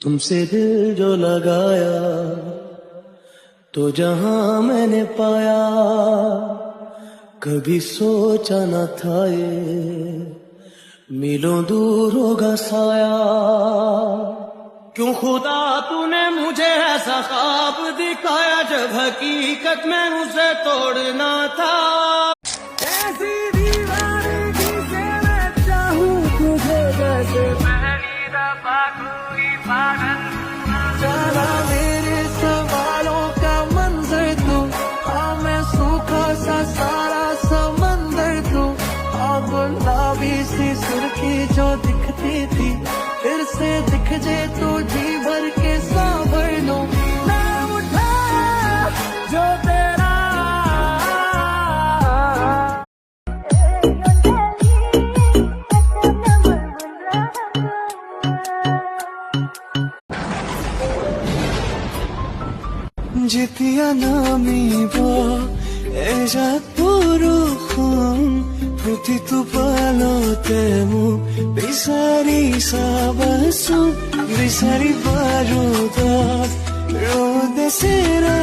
तुमसे दिल जो लगाया तो जहां मैंने पाया, कभी सोचा न था ये मीलों दूर होगा साया। क्यों खुदा तूने मुझे ऐसा ख्वाब दिखाया जब हकीकत में उसे तोड़ना था। ऐसी दीवानगी से मैं चाहूं तुझे जैसे पहली दफा कोई पागल चला। मेरे सवालों का मंजर तू, हाँ मैं सूखा सा सारा समंदर तू। हाँ गुलाबी सी सुर्खी जो दिखती थी फिर से दिख जे तो जी भर के सांभर लो। नाम उठा जो तेरा जितिया नामिबो एजा पुरुखम प्रतितु पालो तेमु बिसारी साबासु बिसारी बारुदा रोदे सेरा